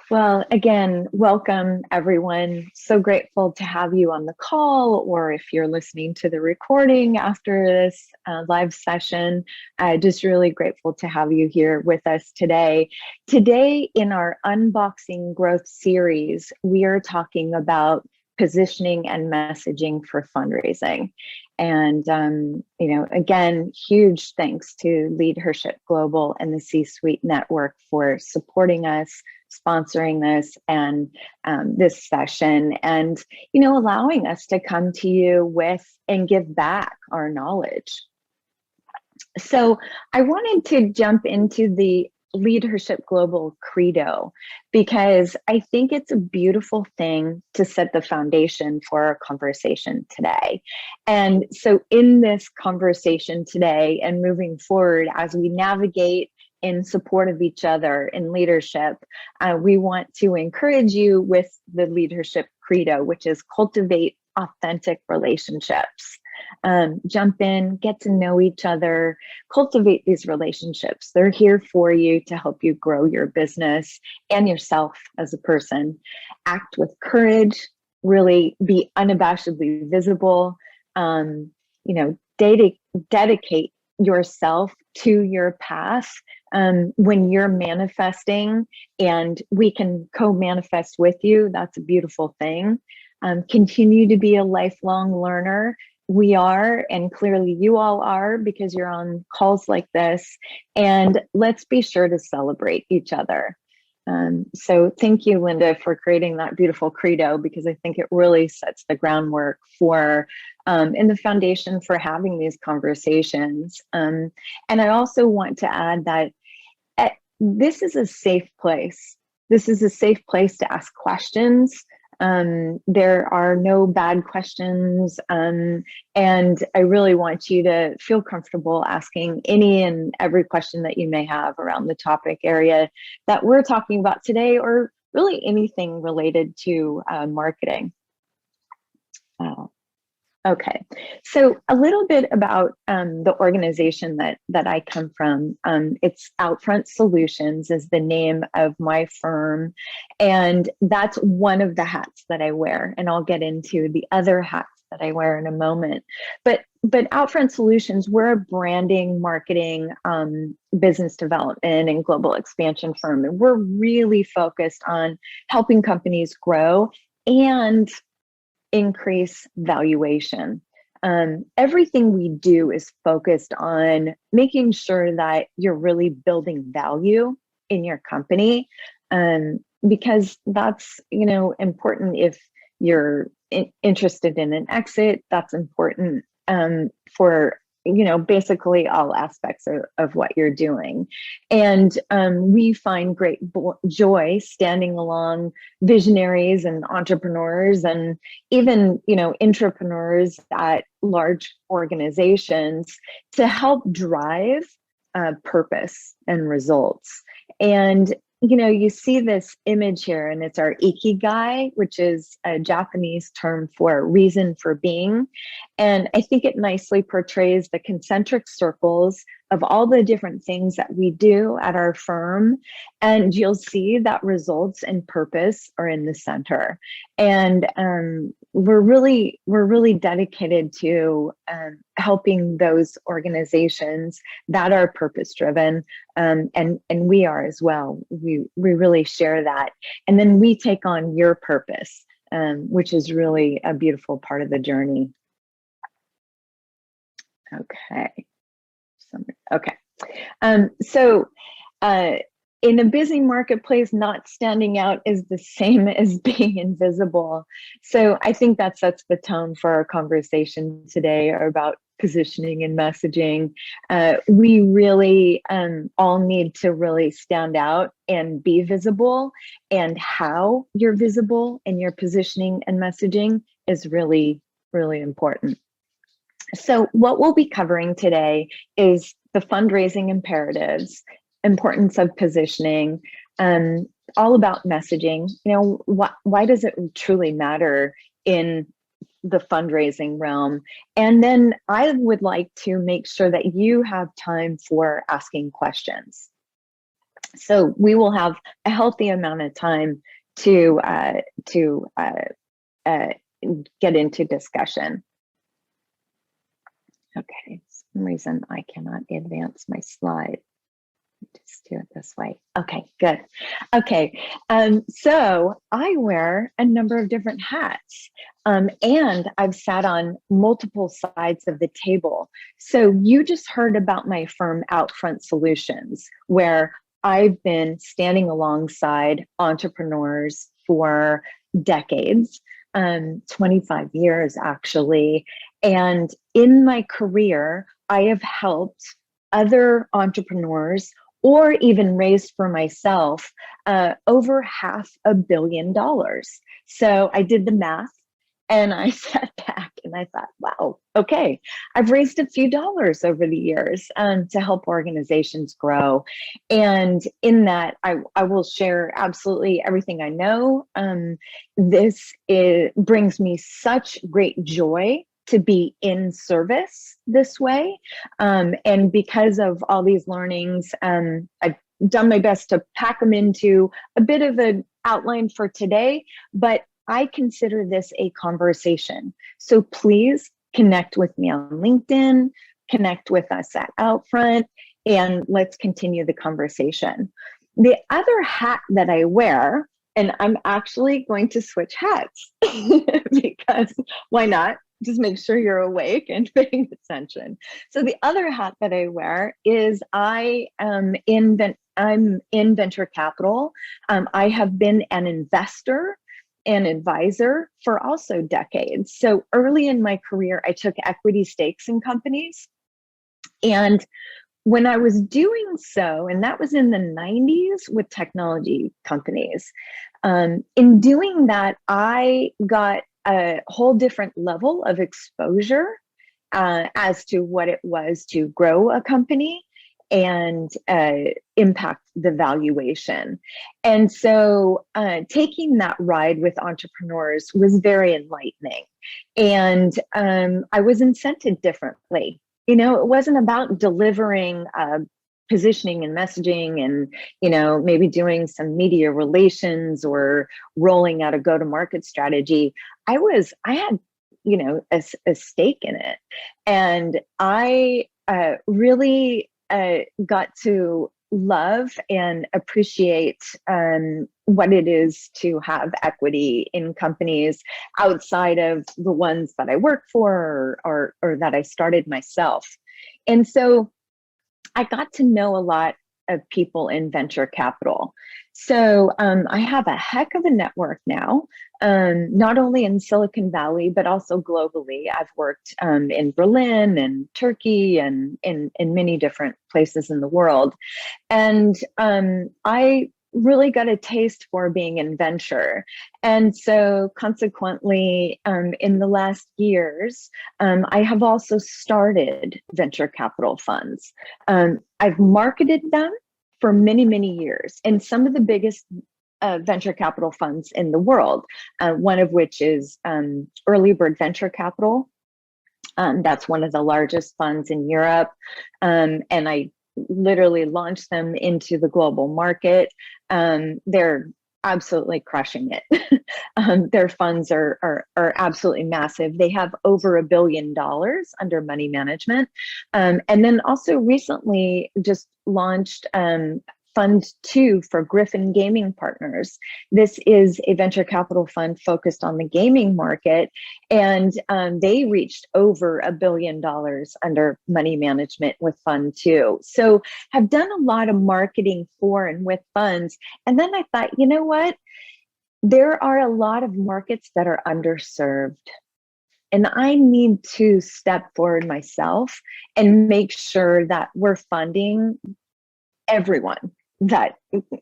Well, again, welcome everyone. So grateful to have you on the call, or if you're listening to the recording after this live session, just really grateful to have you here with us today. Today, in our Unboxing Growth series, we are talking about positioning and messaging for fundraising. And, again, huge thanks to Leadership Global and the C-Suite Network for supporting us, sponsoring this and this session, and allowing us to come to you with and give back our knowledge. So I wanted to jump into the Leadership Global Credo because I think it's a beautiful thing to set the foundation for our conversation today. And so in this conversation today and moving forward, as we navigate in support of each other in leadership, we want to encourage you with the Leadership Credo, which is cultivate authentic relationships. Jump in, get to know each other, cultivate these relationships. They're here for you to help you grow your business and yourself as a person. Act with courage, really be unabashedly visible, dedicate yourself to your path when you're manifesting, and we can co-manifest with you. That's a beautiful thing. Continue to be a lifelong learner. We are, and clearly you all are, because you're on calls like this. And let's be sure to celebrate each other. So thank you, Linda, for creating that beautiful credo, because I think it really sets the groundwork for and the foundation for having these conversations. And I also want to add that this is a safe place. This is a safe place to ask questions. There are no bad questions, and I really want you to feel comfortable asking any and every question that you may have around the topic area that we're talking about today, or really anything related to marketing. Okay, so a little bit about the organization that I come from. It's Outfront Solutions is the name of my firm, and that's one of the hats that I wear, and I'll get into the other hats that I wear in a moment. But Outfront Solutions, we're a branding, marketing, business development, and global expansion firm, and we're really focused on helping companies grow and increase valuation. Everything we do is focused on making sure that you're really building value in your company, because that's important. If you're interested in an exit, that's important for basically all aspects of what you're doing. And we find great joy standing along visionaries and entrepreneurs, and even intrapreneurs at large organizations, to help drive purpose and results. And you see this image here, and it's our ikigai, which is a Japanese term for reason for being. And I think it nicely portrays the concentric circles of all the different things that we do at our firm. And you'll see that results and purpose are in the center. And we're really dedicated to helping those organizations that are purpose driven, and we are as well. We really share that, and then we take on your purpose, which is really a beautiful part of the journey. So in a busy marketplace, not standing out is the same as being invisible. So I think that sets the tone for our conversation today about positioning and messaging. We really all need to really stand out and be visible, and how you're visible in your positioning and messaging is really, really important. So what we'll be covering today is the fundraising imperatives, importance of positioning, all about messaging. Why does it truly matter in the fundraising realm? And then I would like to make sure that you have time for asking questions. So we will have a healthy amount of time to uh, get into discussion. Okay, for some reason I cannot advance my slide. Just do it this way. Okay, good. Okay, so I wear a number of different hats, and I've sat on multiple sides of the table. So you just heard about my firm, Outfront Solutions, where I've been standing alongside entrepreneurs for decades, 25 years actually. And in my career, I have helped other entrepreneurs or even raised for myself over $500 million. So I did the math and I sat back and I thought, wow, okay, I've raised a few dollars over the years to help organizations grow. And in that, I will share absolutely everything I know. Brings me such great joy to be in service this way. And because of all these learnings, I've done my best to pack them into a bit of an outline for today, but I consider this a conversation. So please connect with me on LinkedIn, connect with us at Outfront, and let's continue the conversation. The other hat that I wear, and I'm actually going to switch hats because why not? Just make sure you're awake and paying attention. So the other hat that I wear is I'm in venture capital. I have been an investor and advisor for also decades. So early in my career, I took equity stakes in companies. And when I was doing so, and that was in the 90s with technology companies, in doing that, I got a whole different level of exposure as to what it was to grow a company and impact the valuation. And so taking that ride with entrepreneurs was very enlightening. And I was incented differently. You know, it wasn't about delivering positioning and messaging and, you know, maybe doing some media relations or rolling out a go-to-market strategy. I had, you know, a stake in it. And I really got to love and appreciate what it is to have equity in companies outside of the ones that I work for or that I started myself. And so I got to know a lot of people in venture capital. So I have a heck of a network now, not only in Silicon Valley, but also globally. I've worked in Berlin and Turkey and in many different places in the world. And I really got a taste for being in venture. And so consequently, in the last years, I have also started venture capital funds. I've marketed them for many, many years, and some of the biggest venture capital funds in the world, one of which is Early Bird Venture Capital. That's one of the largest funds in Europe. And I literally launched them into the global market. They're absolutely crushing it. Their funds are absolutely massive. They have over $1 billion under money management. And then also recently just launched Fund 2 for Griffin Gaming Partners. This is a venture capital fund focused on the gaming market, and they reached over $1 billion under money management with Fund 2. So have done a lot of marketing for and with funds. And then I thought, you know what? There are a lot of markets that are underserved. And I need to step forward myself and make sure that we're funding everyone that,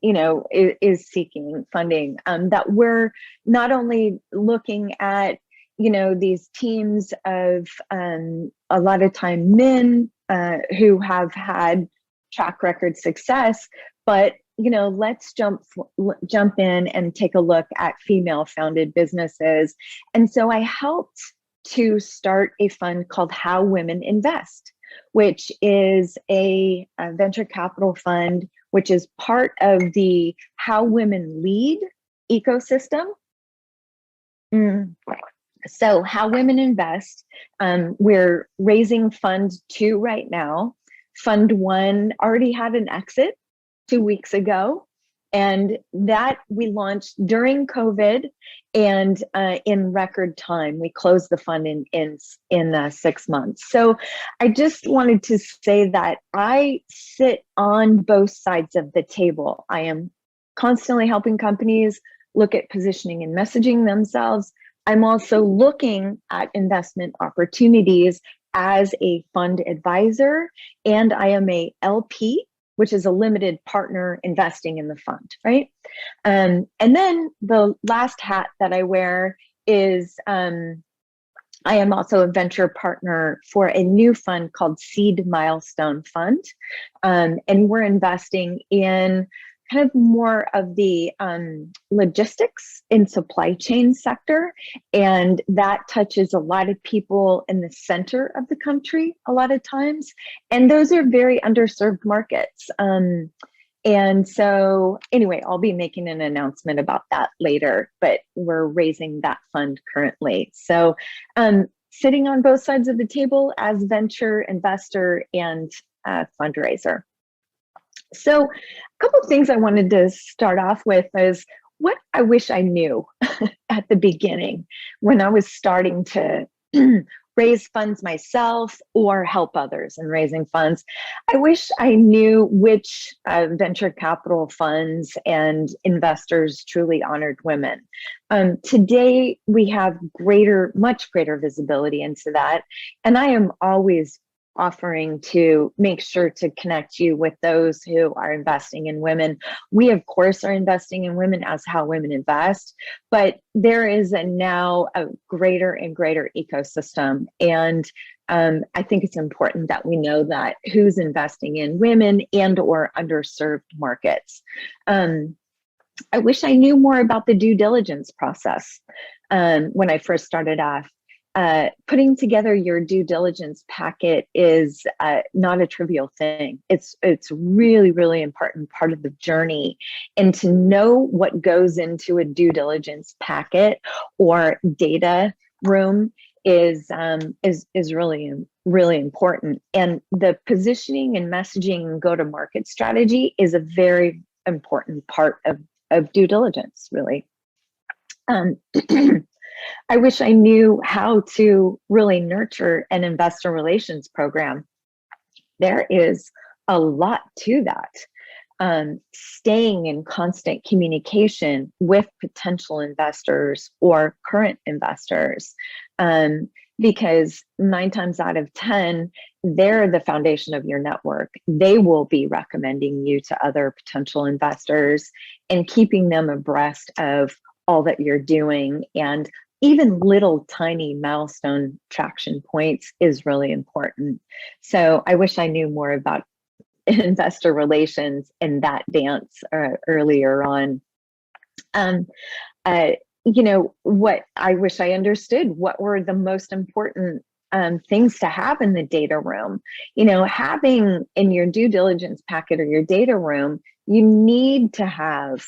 you know, is seeking funding, that we're not only looking at, you know, these teams of a lot of time men who have had track record success, but, you know, let's jump in and take a look at female founded businesses. And so I helped to start a fund called How Women Invest, which is a venture capital fund which is part of the How Women Lead ecosystem. So How Women Invest, we're raising Fund 2 right now. Fund 1 already had an exit 2 weeks ago, and that we launched during COVID and in record time. We closed the fund in 6 months. So I just wanted to say that I sit on both sides of the table. I am constantly helping companies look at positioning and messaging themselves. I'm also looking at investment opportunities as a fund advisor, and I am a LP, which is a limited partner investing in the fund, right? And then the last hat that I wear is I am also a venture partner for a new fund called Seed Milestone Fund. And we're investing in kind of more of the logistics in supply chain sector. And that touches a lot of people in the center of the country a lot of times. And those are very underserved markets. And so anyway, I'll be making an announcement about that later, but we're raising that fund currently. So sitting on both sides of the table as venture investor and fundraiser. So a couple of things I wanted to start off with is what I wish I knew at the beginning when I was starting to raise funds myself or help others in raising funds. I wish I knew which venture capital funds and investors truly honored women. Today, we have much greater visibility into that. And I am always offering to make sure to connect you with those who are investing in women. We, of course, are investing in women as How Women Invest, but there is now a greater and greater ecosystem. And I think it's important that we know that who's investing in women and or underserved markets. I wish I knew more about the due diligence process when I first started off. Putting together your due diligence packet is not a trivial thing. It's really, really important part of the journey. And to know what goes into a due diligence packet or data room is really, really important. And the positioning and messaging and go-to-market strategy is a very important part of due diligence, really. I wish I knew how to really nurture an investor relations program. There is a lot to that. Staying in constant communication with potential investors or current investors, because 9 times out of 10, they're the foundation of your network. They will be recommending you to other potential investors and keeping them abreast of all that you're doing. And even little tiny milestone traction points is really important. So I wish I knew more about investor relations and that dance earlier on. What I wish I understood, what were the most important things to have in the data room. Having in your due diligence packet or your data room, you need to have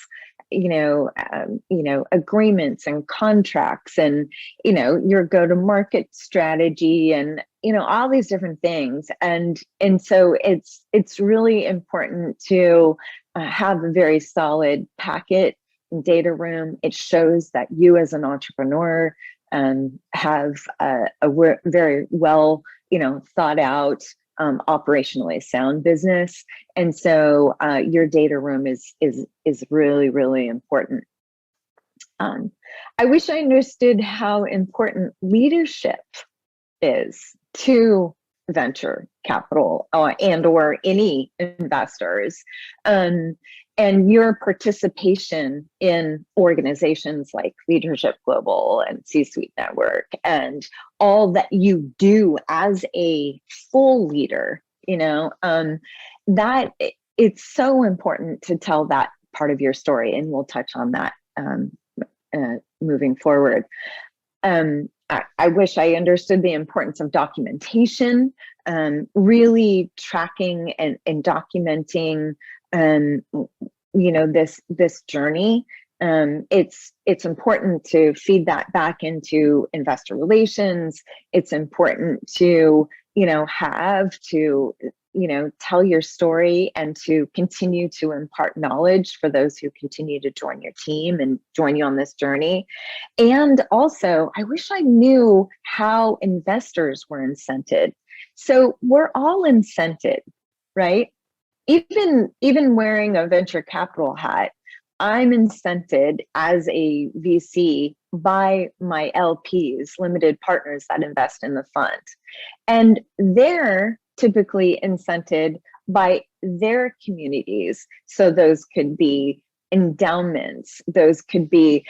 agreements and contracts and, your go-to-market strategy and, all these different things. And so it's really important to have a very solid packet and data room. It shows that you as an entrepreneur have a very well, thought out, operationally sound business. And so your data room is really, really important. I wish I understood how important leadership is to venture capital and or any investors. And your participation in organizations like Leadership Global and C-Suite Network and all that you do as a full leader, that it's so important to tell that part of your story. And we'll touch on that moving forward. I wish I understood the importance of documentation, really tracking and documenting this journey. It's important to feed that back into investor relations. It's important to tell your story and to continue to impart knowledge for those who continue to join your team and join you on this journey. And also, I wish I knew how investors were incented. So we're all incented, right? Even wearing a venture capital hat, I'm incented as a VC by my LPs, limited partners that invest in the fund. And they're typically incented by their communities. So those could be endowments, those could be,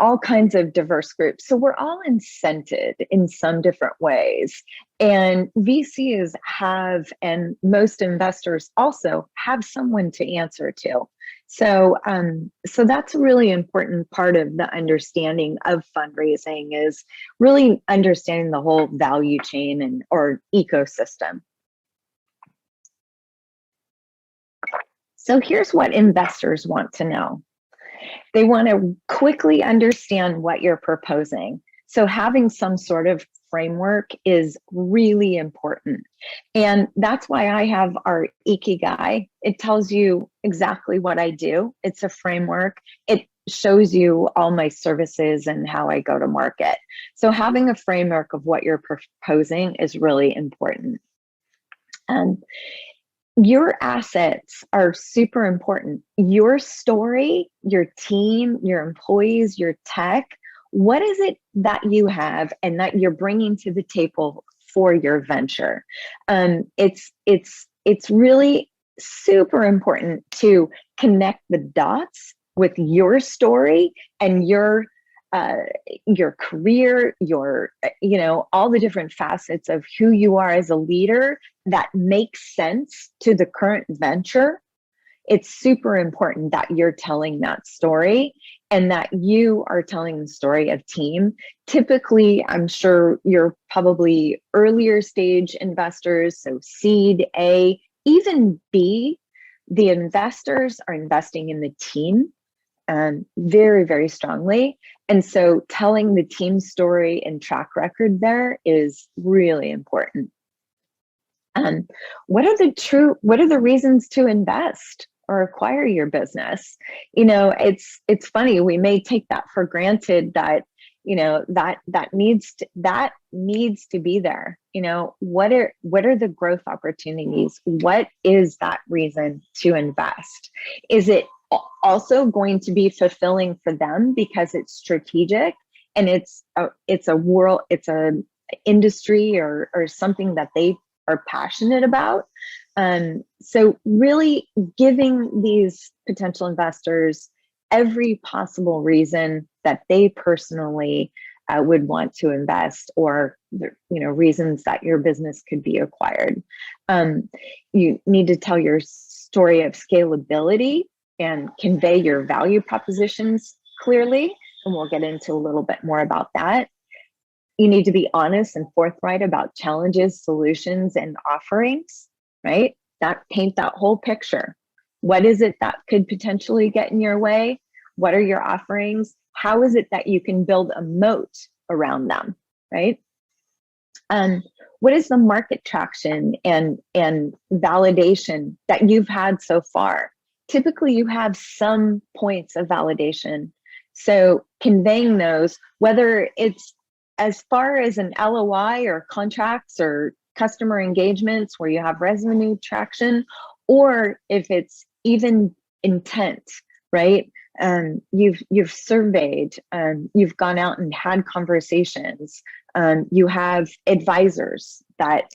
all kinds of diverse groups. So we're all incented in some different ways. And VCs have, and most investors also have, someone to answer to. So that's a really important part of the understanding of fundraising, is really understanding the whole value chain or ecosystem. So here's what investors want to know. They want to quickly understand what you're proposing. So having some sort of framework is really important. And that's why I have our Ikigai. It tells you exactly what I do. It's a framework. It shows you all my services and how I go to market. So having a framework of what you're proposing is really important. Your assets are super important. Your story, your team, your employees, your tech, what is it that you have and that you're bringing to the table for your venture? It's really super important to connect the dots with your story and your career, all the different facets of who you are as a leader that makes sense to the current venture. It's super important that you're telling that story and that you are telling the story of team. Typically, I'm sure you're probably earlier stage investors, so seed, A, even B. The investors are investing in the team very, very strongly. And so telling the team story and track record there is really important. What are the reasons to invest or acquire your business? It's funny, we may take that for granted that that needs to be there. What are the growth opportunities? What is that reason to invest? Is it also going to be fulfilling for them because it's strategic and it's a industry or something that they are passionate about? So really giving these potential investors every possible reason that they personally would want to invest, or reasons that your business could be acquired. You need to tell your story of scalability and convey your value propositions clearly, and we'll get into a little bit more about that. You need to be honest and forthright about challenges, solutions, and offerings, right? Paint that whole picture. What is it that could potentially get in your way? What are your offerings? How is it that you can build a moat around them, right? What is the market traction and validation that you've had so far? Typically, you have some points of validation. So conveying those, whether it's as far as an LOI or contracts or customer engagements where you have revenue traction, or if it's even intent, right? You've surveyed, you've gone out and had conversations, you have advisors that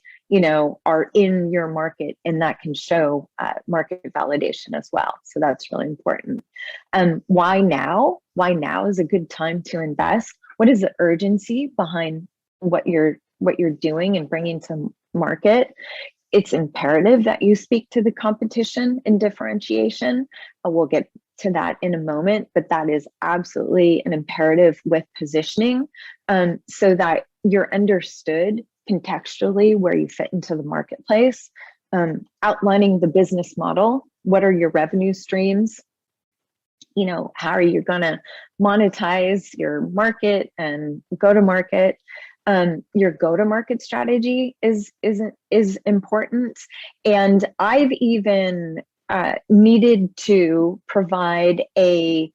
are in your market, and that can show market validation as well. So that's really important. Why now? Why now is a good time to invest? What is the urgency behind what you're doing and bringing to market? It's imperative that you speak to the competition and differentiation. We'll get to that in a moment, but that is absolutely an imperative with positioning, so that you're understood contextually where you fit into the marketplace. outlining the business model. What are your revenue streams? You know, how are you going to monetize your market and go to market? Your go-to-market strategy is important. And I've even needed to provide a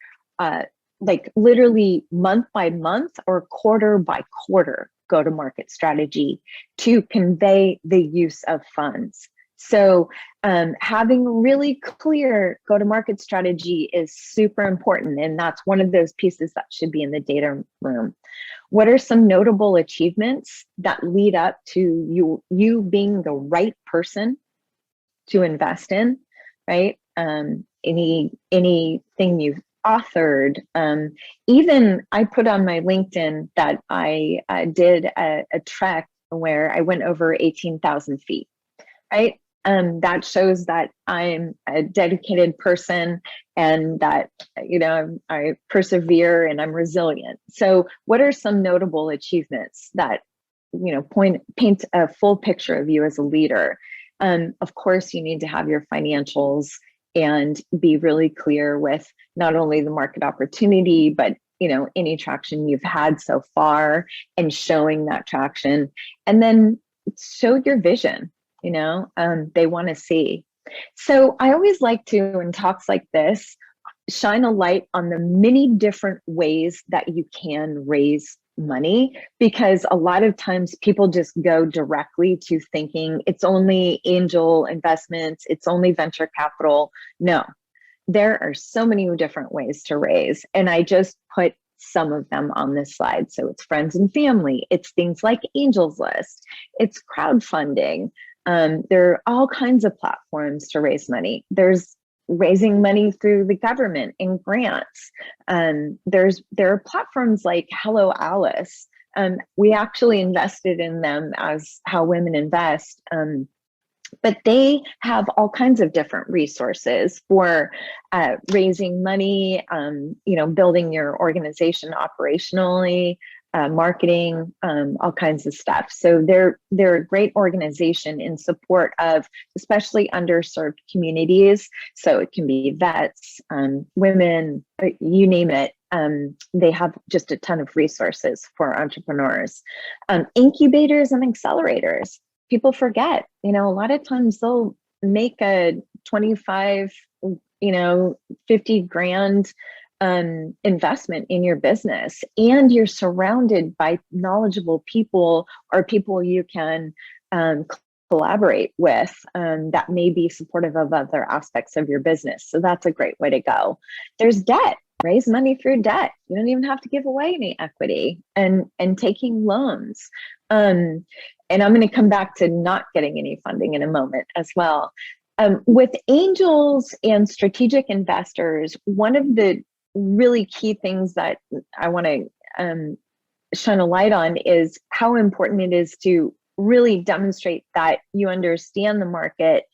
like literally month by month or quarter by quarter go-to-market strategy to convey the use of funds. So having really clear go-to-market strategy is super important, and that's one of those pieces that should be in the data room. What are some notable achievements that lead up to you being the right person to invest in, right? Anything you've authored. Even I put on my LinkedIn that I did a trek where I went over 18,000 feet, right? That shows that I'm a dedicated person and that, you know, I persevere and I'm resilient. So what are some notable achievements that, you know, paint a full picture of you as a leader? Of course, you need to have your financials and be really clear with not only the market opportunity, but, you know, any traction you've had so far and showing that traction. And then show your vision. You know, they want to see. So I always like to, in talks like this, shine a light on the many different ways that you can raise money, because a lot of times people just go directly to thinking it's only angel investments, it's only venture capital. No, there are so many different ways to raise. And I just put some of them on this slide. So it's friends and family, it's things like Angels List, it's crowdfunding. There are all kinds of platforms to raise money. There's raising money through the government in grants. There are platforms like Hello Alice. We actually invested in them as How Women Invest. But they have all kinds of different resources for raising money, you know, building your organization operationally, marketing, all kinds of stuff. So they're a great organization in support of especially underserved communities. So it can be vets, women, you name it. They have just a ton of resources for entrepreneurs. Incubators and accelerators. People forget, you know, a lot of times they'll make a 25, you know, 50 grand investment in your business, and you're surrounded by knowledgeable people or people you can collaborate with that may be supportive of other aspects of your business. So that's a great way to go. There's debt. Raise money through debt. You don't even have to give away any equity, and taking loans. And I'm going to come back to not getting any funding in a moment as well. With angels and strategic investors, one of the really key things that I want to shine a light on is how important it is to really demonstrate that you understand the market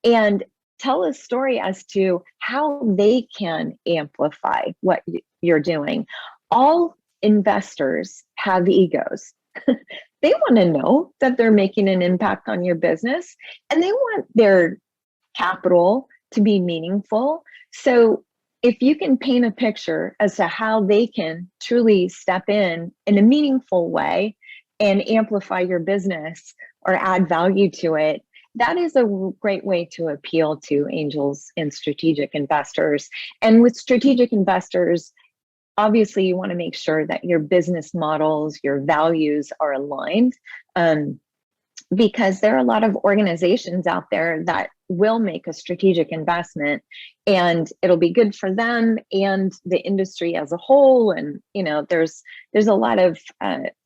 and tell a story as to how they can amplify what you're doing. All investors have egos. They want to know that they're making an impact on your business, and they want their capital to be meaningful. So if you can paint a picture as to how they can truly step in a meaningful way and amplify your business or add value to it, that is a great way to appeal to angels and strategic investors. And with strategic investors, obviously you want to make sure that your business models, your values are aligned, because there are a lot of organizations out there that will make a strategic investment, and it'll be good for them and the industry as a whole. And, you know, there's a lot of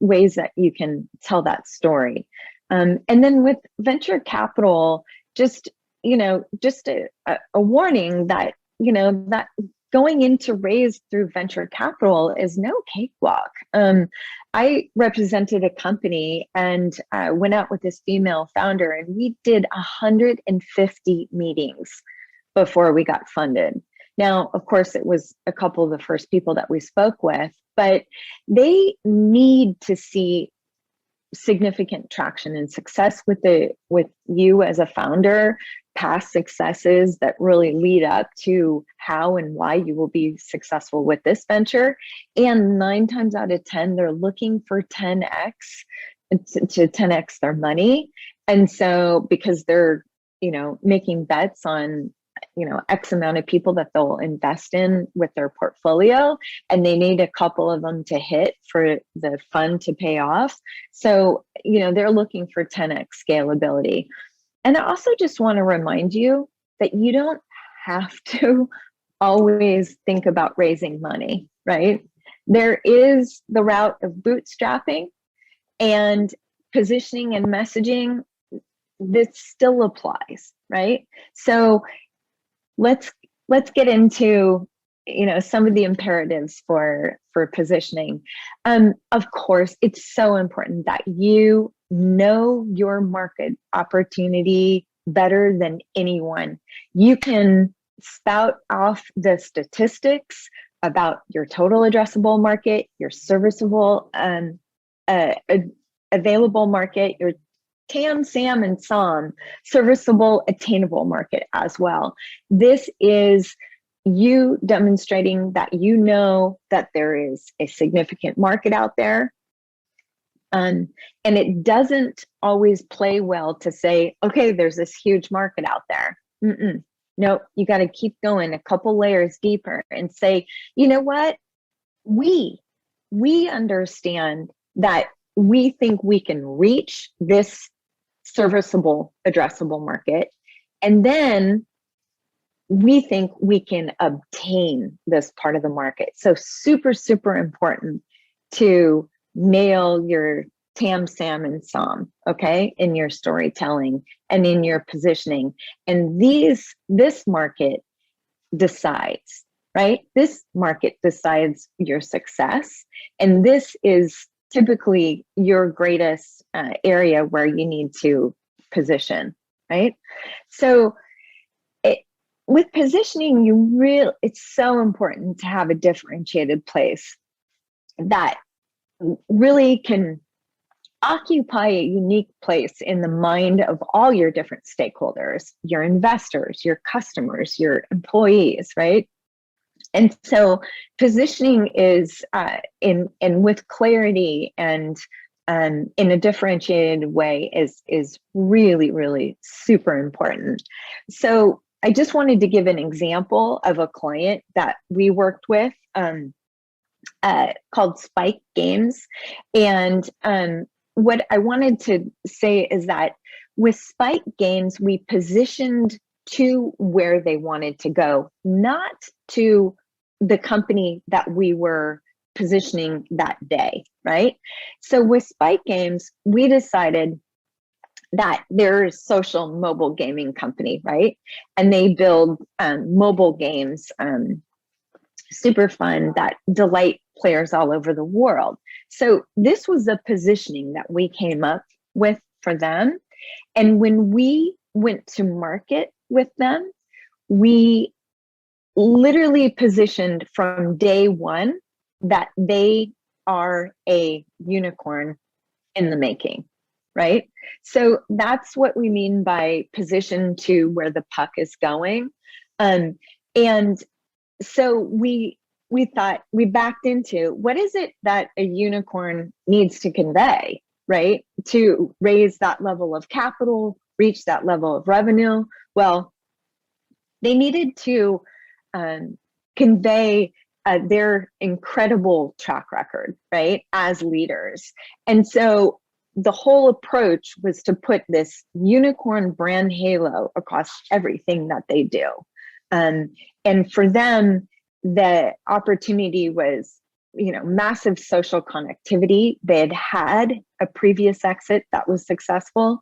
ways that you can tell that story. And then with venture capital, just, you know, just a warning that, you know, that going into raise through venture capital is no cakewalk. I represented a company and went out with this female founder, and we did 150 meetings before we got funded. Now, of course, it was a couple of the first people that we spoke with, but they need to see significant traction and success with you as a founder, past successes that really lead up to how and why you will be successful with this venture. And 9 times out of 10, they're looking for 10x to 10x their money. And so because they're, making bets on, X amount of people that they'll invest in with their portfolio, and they need a couple of them to hit for the fund to pay off. So, they're looking for 10x scalability. And I also just want to remind you that you don't have to always think about raising money, right? There is the route of bootstrapping, and positioning and messaging, this still applies, right? So let's get into some of the imperatives for positioning. Of course, it's so important that you know your market opportunity better than anyone. You can spout off the statistics about your total addressable market, your serviceable available market, your TAM, SAM, and SOM, serviceable, attainable market as well. This is you demonstrating that that there is a significant market out there. And it doesn't always play well to say, okay, there's this huge market out there. No, you got to keep going a couple layers deeper and say, you know what? We understand that we think we can reach this serviceable, addressable market. And then we think we can obtain this part of the market. So super, super important to nail your TAM, SAM, and SOM, okay, in your storytelling and in your positioning. And this market decides, right? This market decides your success. And this is typically your greatest area where you need to position, right? So with positioning, it's so important to have a differentiated place that really can occupy a unique place in the mind of all your different stakeholders, your investors, your customers, your employees, right? And so positioning is in with clarity and in a differentiated way is really, really super important. So I just wanted to give an example of a client that we worked with called Spike Games. And what I wanted to say is that with Spike Games, we positioned to where they wanted to go, not to the company that we were positioning that day, right? So with Spike Games, we decided that they're a social mobile gaming company, right? And they build mobile games, super fun, that delight players all over the world. So this was the positioning that we came up with for them. And when we went to market with them, we literally positioned from day one that they are a unicorn in the making, right? So that's what we mean by position to where the puck is going. And so we thought, we backed into what is it that a unicorn needs to convey, right? To raise that level of capital, reach that level of revenue. Well, they needed to convey their incredible track record, right, as leaders. And so the whole approach was to put this unicorn brand halo across everything that they do. And for them, the opportunity was, massive social connectivity. They had a previous exit that was successful.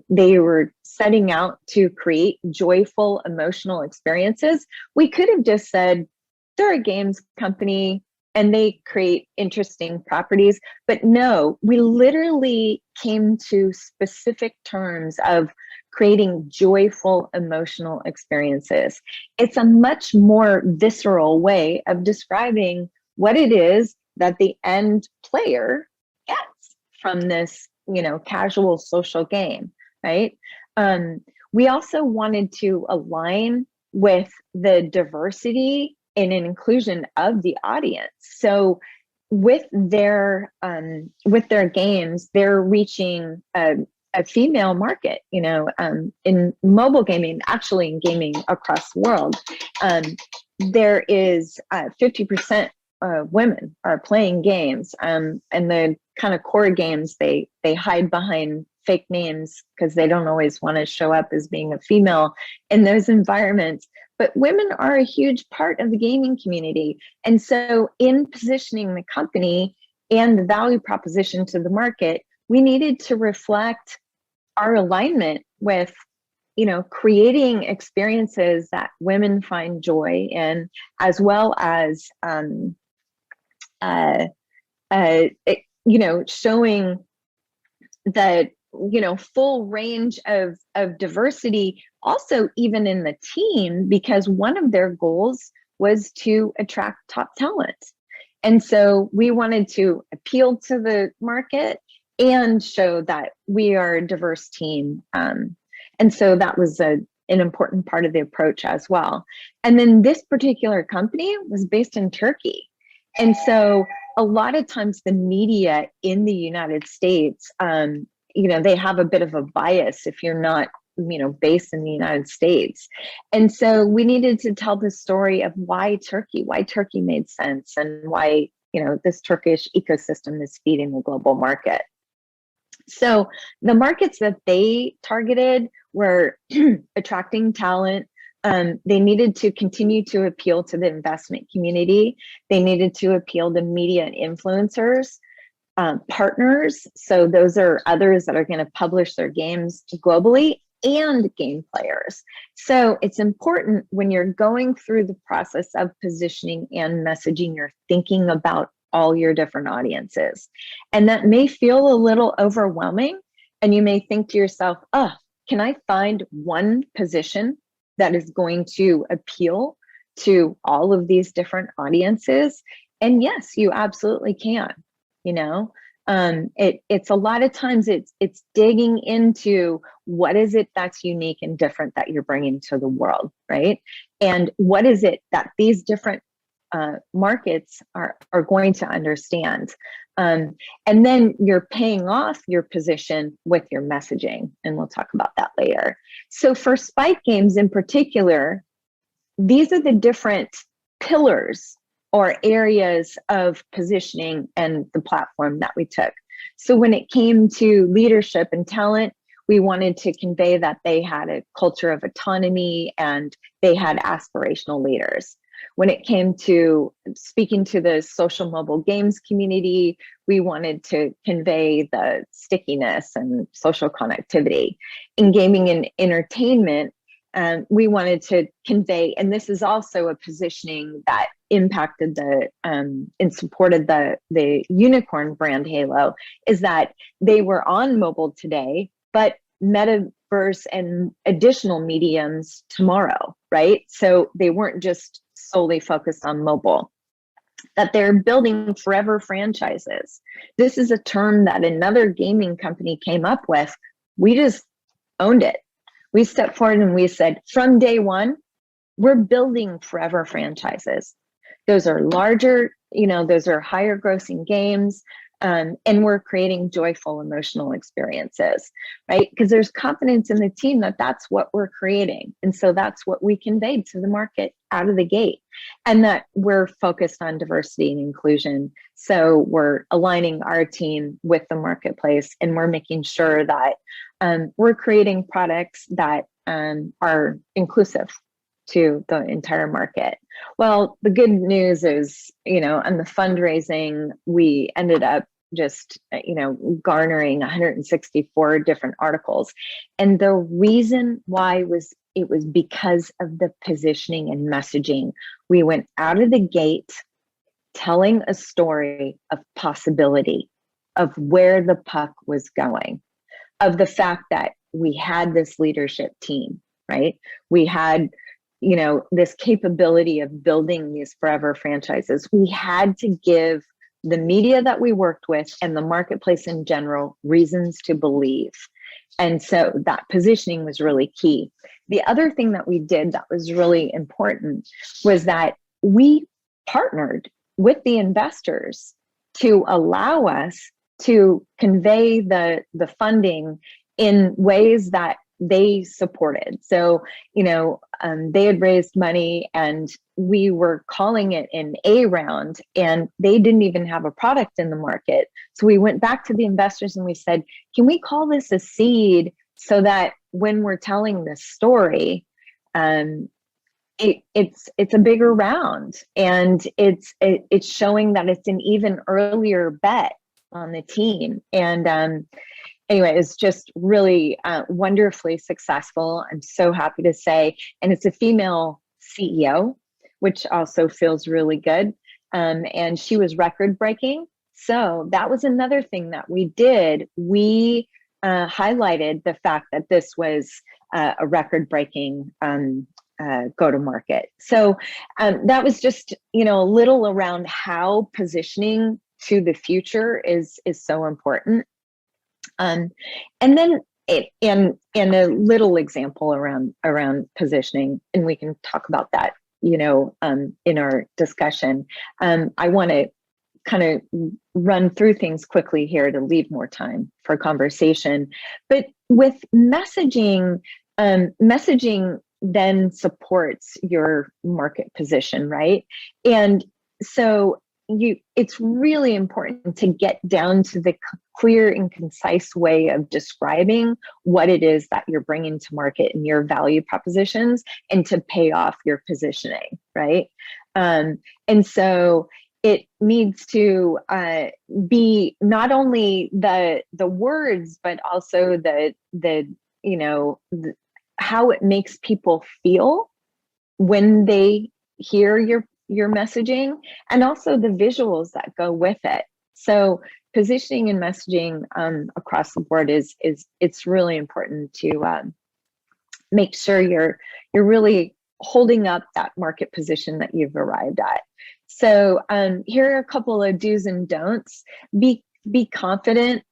They were setting out to create joyful, emotional experiences. We could have just said, they're a games company and they create interesting properties. But no, we literally came to specific terms of creating joyful, emotional experiences. It's a much more visceral way of describing what it is that the end player gets from this casual social game, right? Um, we also wanted to align with the diversity and inclusion of the audience. So with their games, they're reaching a female market, in mobile gaming, actually in gaming across the world. There is 50% women are playing games, and the kind of core games, they hide behind fake names because they don't always want to show up as being a female in those environments. But women are a huge part of the gaming community. And so in positioning the company and the value proposition to the market, we needed to reflect our alignment with creating experiences that women find joy in, as well as showing the full range of diversity, also even in the team, because one of their goals was to attract top talent. And so we wanted to appeal to the market and show that we are a diverse team. And so that was an important part of the approach as well. And then this particular company was based in Turkey. And so a lot of times the media in the United States, they have a bit of a bias if you're not, based in the United States. And so we needed to tell the story of why Turkey made sense, and why, this Turkish ecosystem is feeding the global market. So the markets that they targeted were attracting talent. They needed to continue to appeal to the investment community. They needed to appeal to media and influencers, partners. So those are others that are going to publish their games globally, and game players. So it's important when you're going through the process of positioning and messaging, you're thinking about all your different audiences. And that may feel a little overwhelming. And you may think to yourself, oh, can I find one position that is going to appeal to all of these different audiences? And yes, you absolutely can. It's a lot of times it's digging into what is it that's unique and different that you're bringing to the world, right? And what is it that these different markets are going to understand? And then you're paying off your position with your messaging, and we'll talk about that later. So for Spike Games in particular, these are the different pillars or areas of positioning and the platform that we took. So when it came to leadership and talent, we wanted to convey that they had a culture of autonomy and they had aspirational leaders. When it came to speaking to the social mobile games community, we wanted to convey the stickiness and social connectivity. In gaming and entertainment, we wanted to convey, and this is also a positioning that impacted and supported the unicorn brand Halo, is that they were on mobile today, but metaverse and additional mediums tomorrow, right? So they weren't just solely focused on mobile, that they're building forever franchises. This is a term that another gaming company came up with. We just owned it. We stepped forward and we said, from day one, we're building forever franchises. Those are larger, those are higher grossing games, and we're creating joyful emotional experiences, right? Because there's confidence in the team that that's what we're creating. And so that's what we conveyed to the market out of the gate, and that we're focused on diversity and inclusion. So we're aligning our team with the marketplace, and we're making sure that we're creating products that are inclusive to the entire market. Well, the good news is, on the fundraising, we ended up just, garnering 164 different articles. And the reason why was because of the positioning and messaging. We went out of the gate telling a story of possibility, of where the puck was going, of the fact that we had this leadership team, right? We had, this capability of building these forever franchises. We had to give the media that we worked with, and the marketplace in general reasons to believe. And so that positioning was really key. The other thing that we did that was really important was that we partnered with the investors to allow us to convey the funding in ways that they supported. So, they had raised money and we were calling it an A round, and they didn't even have a product in the market. So we went back to the investors and we said, can we call this a seed so that when we're telling this story, it's a bigger round, and it's showing that it's an even earlier bet on the team. And anyway, it's just really wonderfully successful. I'm so happy to say, and it's a female CEO, which also feels really good. And she was record breaking. So that was another thing that we did. We highlighted the fact that this was a record breaking go to market. So that was just, a little around how positioning to the future is so important. And then in a little example around positioning, and we can talk about that, in our discussion. I want to kind of run through things quickly here to leave more time for conversation. But with messaging, messaging then supports your market position, right? And so it's really important to get down to the clear and concise way of describing what it is that you're bringing to market and your value propositions, and to pay off your positioning, right? And so it needs to be not only the words, but also how it makes people feel when they hear your messaging, and also the visuals that go with it. So positioning and messaging across the board it's really important to make sure you're really holding up that market position that you've arrived at. So here are a couple of do's and don'ts. Be confident.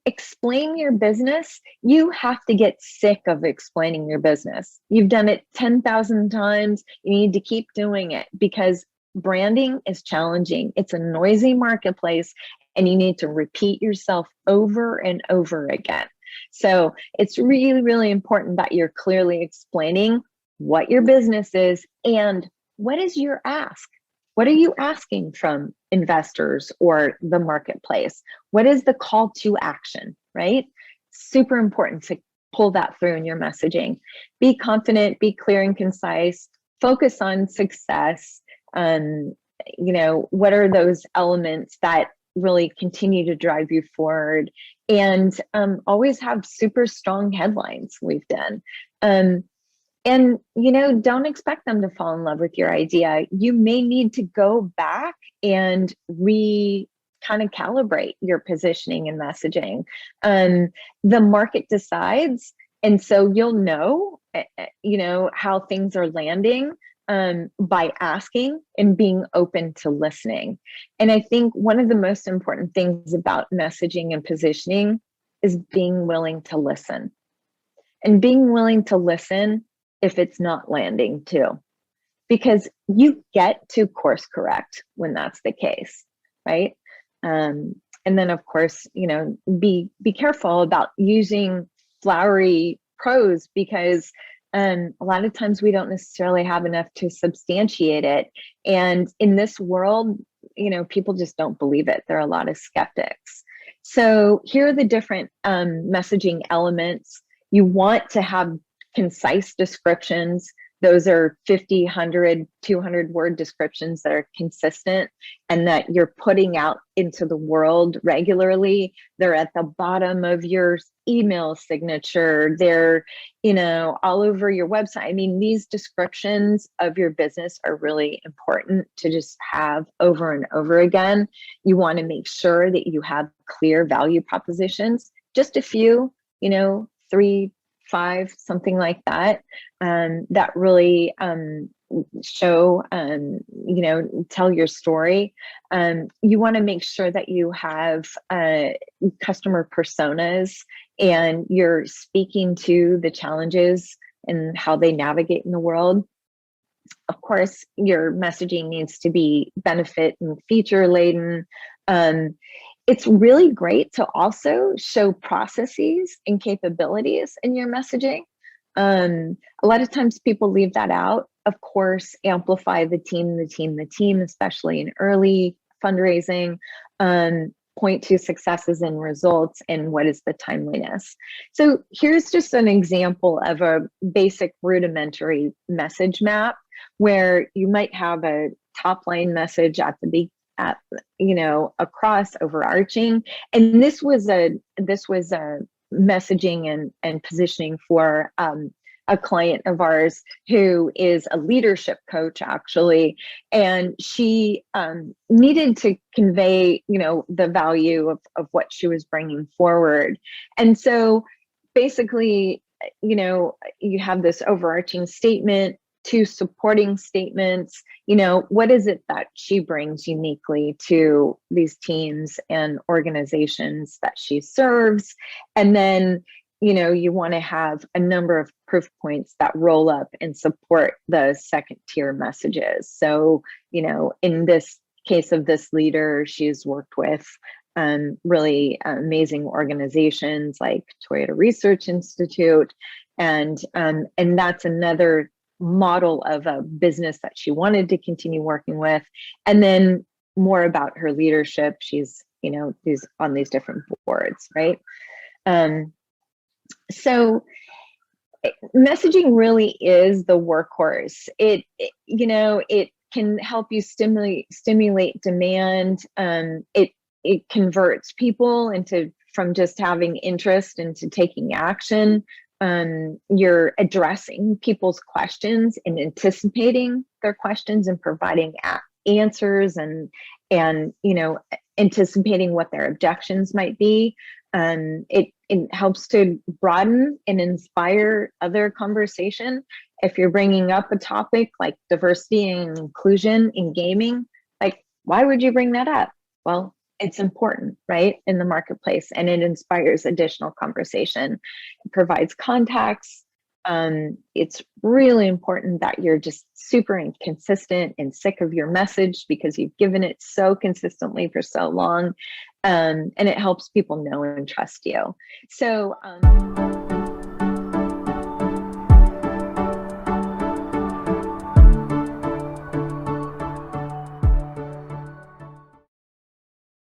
Explain your business. You have to get sick of explaining your business. You've done it 10,000 times. You need to keep doing it, because branding is challenging. It's a noisy marketplace, and you need to repeat yourself over and over again. So it's really, really important that you're clearly explaining what your business is and what is your ask. What are you asking from investors or the marketplace? What is the call to action, right? Super important to pull that through in your messaging. Be confident, be clear and concise, focus on success. What are those elements that really continue to drive you forward? And always have super strong headlines. We've done. And, don't expect them to fall in love with your idea. You may need to go back and kind of calibrate your positioning and messaging. The market decides. And so you'll know, how things are landing by asking and being open to listening. And I think one of the most important things about messaging and positioning is being willing to listen. And being willing to listen if it's not landing too, because you get to course correct when that's the case, right? And then of course, be careful about using flowery prose, because a lot of times we don't necessarily have enough to substantiate it. And in this world, people just don't believe it. There are a lot of skeptics. So here are the different messaging elements. You want to have concise descriptions. Those are 50, 100, 200 word descriptions that are consistent and that you're putting out into the world regularly. They're at the bottom of your email signature. They're, all over your website. I mean, these descriptions of your business are really important to just have over and over again. You want to make sure that you have clear value propositions, just a few, 3, 5, something like that, that really show, tell your story. You want to make sure that you have customer personas and you're speaking to the challenges and how they navigate in the world. Of course, your messaging needs to be benefit and feature laden. It's really great to also show processes and capabilities in your messaging. A lot of times people leave that out. Of course, amplify the team, especially in early fundraising. Point to successes and results and what is the timeliness. So here's just an example of a basic rudimentary message map where you might have a top line message at the across overarching, and this was a messaging and positioning for a client of ours who is a leadership coach, actually, and she needed to convey the value of what she was bringing forward. And so basically, you have this overarching statement, 2 supporting statements. What is it that she brings uniquely to these teams and organizations that she serves? And then you want to have a number of proof points that roll up and support the second tier messages. So in this case of this leader, she's worked with really amazing organizations like Toyota Research Institute, and that's another model of a business that she wanted to continue working with. And then more about her leadership. She's on these different boards, right? So messaging really is the workhorse. It can help you stimulate demand. It converts people from just having interest into taking action. You're addressing people's questions and anticipating their questions and providing answers and anticipating what their objections might be. It helps to broaden and inspire other conversation. If you're bringing up a topic like diversity and inclusion in gaming, like, why would you bring that up? Well, it's important, right, in the marketplace, and it inspires additional conversation. It provides context. It's really important that you're just super inconsistent and sick of your message because you've given it so consistently for so long, and it helps people know and trust you. So